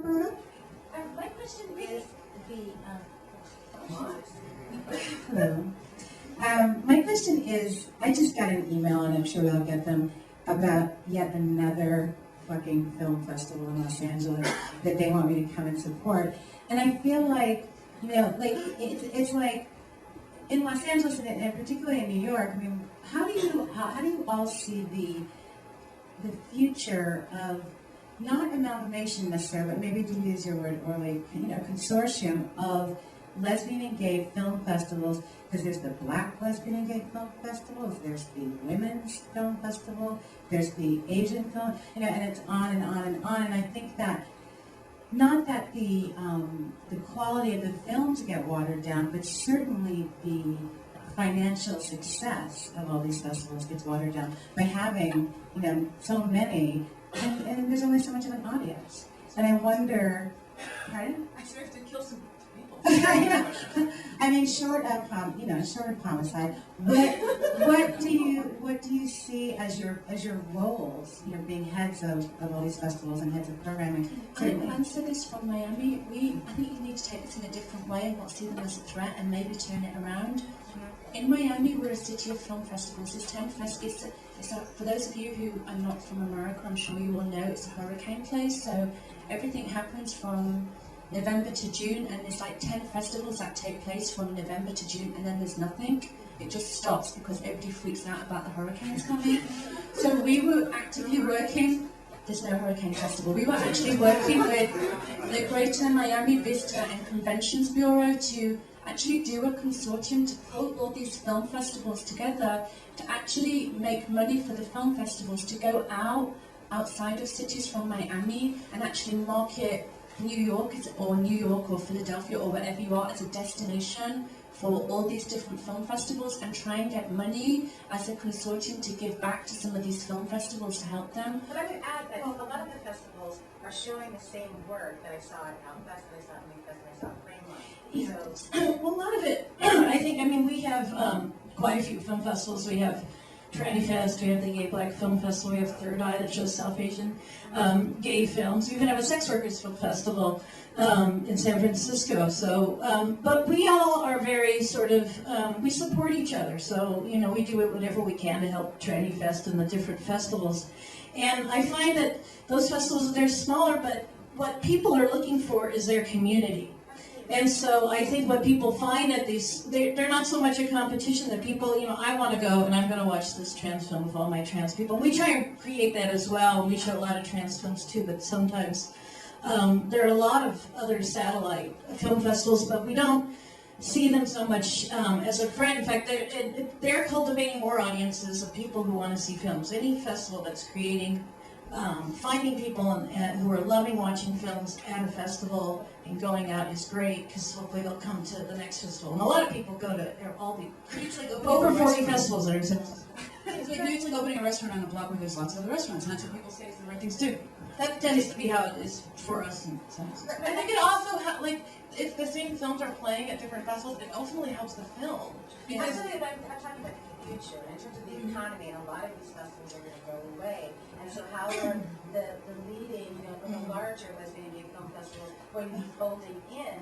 My question is Hello. My question is, I just got an email, and I'm sure they'll get them, about yet another fucking film festival in Los Angeles that they want me to come and support. And I feel like, it's like, in Los Angeles, and particularly in New York, I mean, how do you all see the future of, not amalgamation necessarily, but maybe to use your word, or consortium of lesbian and gay film festivals, because there's the Black Lesbian and Gay Film Festivals, there's the Women's Film Festival, there's the Asian Film, and it's on and on and on. And I think that, not that the quality of the films get watered down, but certainly the financial success of all these festivals gets watered down by having, so many, and there's only so much of an audience. And I wonder, pardon? I served to kill some people. I mean, short of homicide, what do you see as your roles? Being heads of all these festivals and heads of programming. I'll answer this from Miami. I think you need to take this in a different way and not see them as a threat, and maybe turn it around. In Miami, we're a city of film festivals. There's 10 festivals. For those of you who are not from America, I'm sure you all know it's a hurricane place. So everything happens from November to June, and there's like 10 festivals that take place from November to June, and then there's nothing. It just stops because everybody freaks out about the hurricanes coming. So we were actively working. There's no hurricane festival. We were actually working with the Greater Miami Visitor and Conventions Bureau to actually do a consortium to pull all these film festivals together to actually make money for the film festivals to go outside of cities from Miami and actually market New York or Philadelphia or wherever you are as a destination for all these different film festivals, and try and get money as a consortium to give back to some of these film festivals to help them. But I would add that a lot of the festivals are showing the same work that I saw at Outfest, that I saw at Makefest, that I saw at Framework. So, well, a lot of it, I think, we have quite a few film festivals. We have Tranny Fest, we have the Gay Black Film Festival, we have Third Eye that shows South Asian gay films. We even have a Sex Workers Film Festival in San Francisco. So, but we all are very sort of, we support each other. So, we do whatever we can to help Tranny Fest and the different festivals. And I find that those festivals, they're smaller, but what people are looking for is their community. And so I think what people find at these, they're not so much a competition that people, I want to go and I'm going to watch this trans film with all my trans people. We try and create that as well. We show a lot of trans films too, but sometimes there are a lot of other satellite film festivals, but we don't see them so much as a friend. In fact, they're cultivating more audiences of people who want to see films. Any festival that's creating, finding people who are loving watching films at a festival and going out is great, because hopefully they'll come to the next festival. And a lot of people go to over 40 festivals that are in San Francisco. It's like usually opening a restaurant on a block where there's lots of other restaurants, and that's what people say is the right things to do. That tends to be how it is for us in San Francisco. I think it also, if the same films are playing at different festivals, it ultimately helps the film. because I'm talking about the future, in terms of the economy, and a lot of these festivals are going to go away. And so how are the leading, the larger lesbian and gay film festivals going to be folding in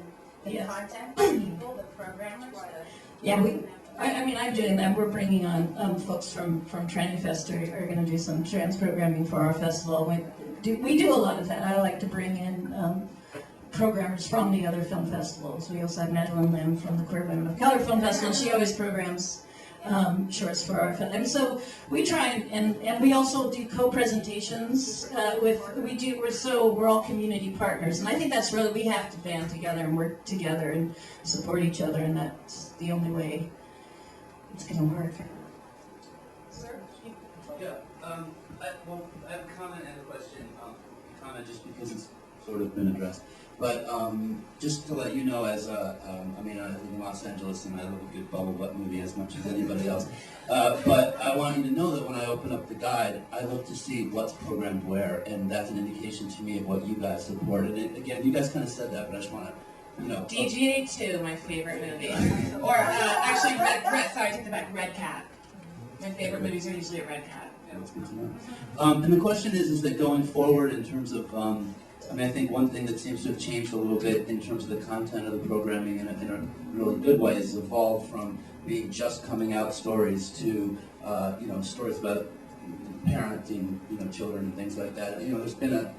the content, the people, the programmers? I'm doing that. We're bringing on folks from Tranny Fest are going to do some trans programming for our festival. We do a lot of that. I like to bring in programmers from the other film festivals. We also have Madeline Lim from the Queer Women of Color Film Festival. She always programs shorts for our film. And so we try and we also do co-presentations we're all community partners. And I think that's really, we have to band together and work together and support each other, and that's the only way it's going to work. Sir? Yeah, I have a comment and a question. Comment just because it's sort of been addressed. But just to let you know, I live in Los Angeles and I love a good bubble butt movie as much as anybody else. But I want you to know that when I open up the guide, I look to see what's programmed where, and that's an indication to me of what you guys support. And again, you guys kind of said that, but I just want to, DGA 2, my favorite movie. Or actually, take the back, Red Cat. My favorite movies are usually at Red Cat. Yeah, that's good to know. And the question is that going forward in terms of I mean, I think one thing that seems to have changed a little bit in terms of the content of the programming in a really good way is evolved from being just coming out stories to, stories about parenting, children and things like that. There's been a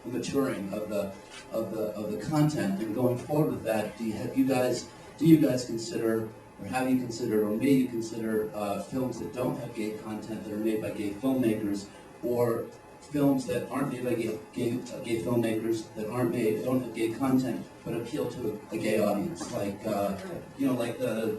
maturing of the content, and going forward with that, do you guys consider, or have you considered, or may you consider films that don't have gay content that are made by gay filmmakers, or films that aren't made by gay filmmakers that don't have gay content but appeal to a gay audience, like like the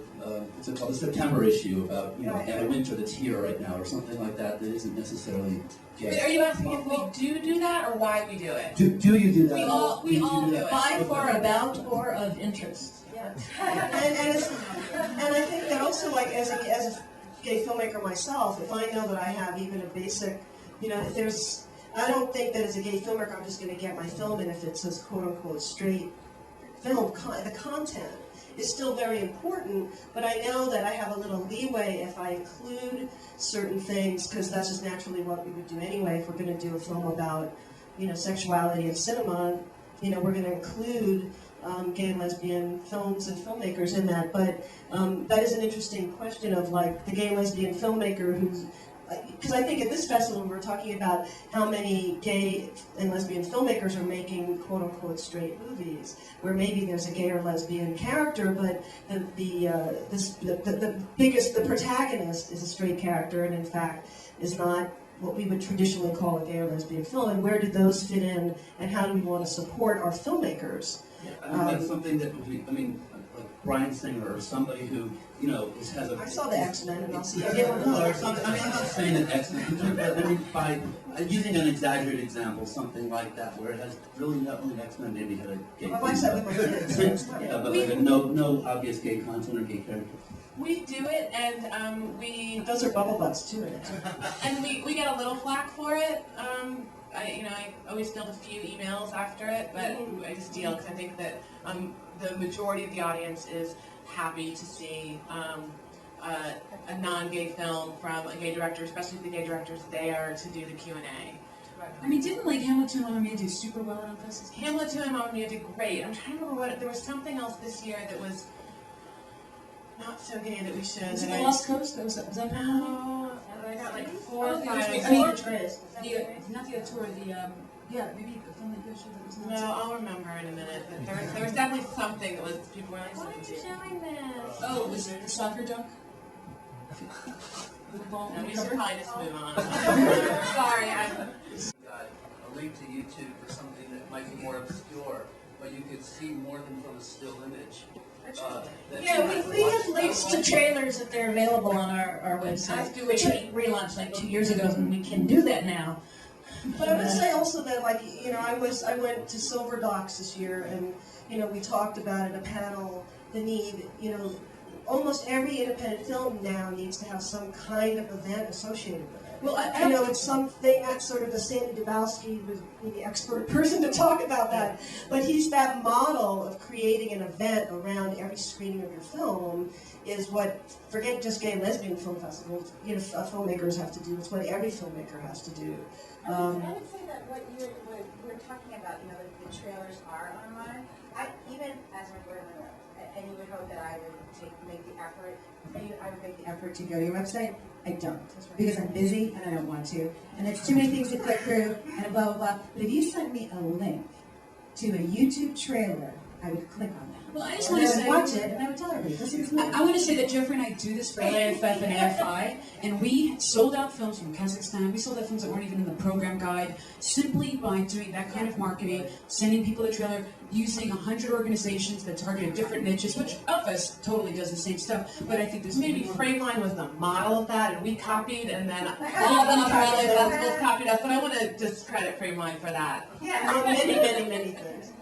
what's it called, the September issue about Anna Wintour that's here right now, or something like that that isn't necessarily gay. Wait, are you asking if we do that or why we do it? Do you do that? We all do it. By, for, about, or of interest. Yeah. And I think that also, like, as a gay filmmaker myself, if I know that I have even a basic, if I don't think that as a gay filmmaker I'm just going to get my film in if it says quote-unquote straight film. The content is still very important, but I know that I have a little leeway if I include certain things, because that's just naturally what we would do anyway. If we're going to do a film about, sexuality in cinema, we're going to include gay and lesbian films and filmmakers in that. But that is an interesting question of, like, the gay and lesbian filmmaker who's, because I think at this festival we're talking about how many gay and lesbian filmmakers are making quote-unquote straight movies, where maybe there's a gay or lesbian character, but the protagonist is a straight character, and in fact is not what we would traditionally call a gay or lesbian film. And where do those fit in, and how do we want to support our filmmakers? Yeah, I mean, that's something that would be, like Bryan Singer or somebody who, has a... I saw the X-Men, and I'll see it. Or something. I'm not saying that X-Men, but I mean, by using an exaggerated example, something like that, where it has really not only X-Men maybe had a gay... I watched that with my kids. Yeah, but like no obvious gay content or gay characters. We do it, and we... Those are bubble butts, too, in it. And we get a little flack for it. I always field a few emails after it, but I just deal because I think that the majority of the audience is happy to see a non-gay film from a gay director, especially if the gay director's there to do the Q&A. I mean, didn't like Hamilton on Mia do super well on festivals? Hamilton and Mamma Mia did great. I'm trying to remember there was something else this year that was not so gay that we should. Was it The Lost Coast? Was that No, I got like 4 or 5. Not the tour, maybe a film that goes through that was not. No, I'll remember in a minute. But there was definitely something that was, people were like, why are you showing this? Oh, was it the soccer dunk? With the ball No, on we the should cover? probably just move on. Sorry, Got a link to YouTube for something that might be more obscure, but you could see more than from a still image. We have links to trailers if they're available on our website, which we relaunched like 2 years ago, and we can do that now. But I would say also that, like, I went to Silver Docs this year, and, we talked about in a panel the need, almost every independent film now needs to have some kind of event associated with it. Well, It's something that's sort of the Sandy Dabowski was the expert person to talk about that. But he's that model of creating an event around every screening of your film is what, forget just gay and lesbian film festivals, filmmakers have to do. It's what every filmmaker has to do. I would say that what we're talking about, the trailers are online. Even as a reporter, and you would hope that I would make the effort. I would make the effort to go to your website. I don't, because I'm busy and I don't want to. And there's too many things to click through and blah, blah, blah. But if you sent me a link to a YouTube trailer, I would click on that. Well, I just And want to I would say, watch it and I would tell everybody, listen to me. I want to say that Jeffrey and I do this for LAFF and AFI, and we sold out films from Kazakhstan. We sold out films that weren't even in the program guide simply by doing that kind of marketing, sending people the trailer, using 100 organizations that targeted different niches, which us totally does the same stuff. But I think there's maybe Frameline was the model of that, and we copied, and then all the other festivals copied us. But I want to discredit Frameline for that. Yeah, many things.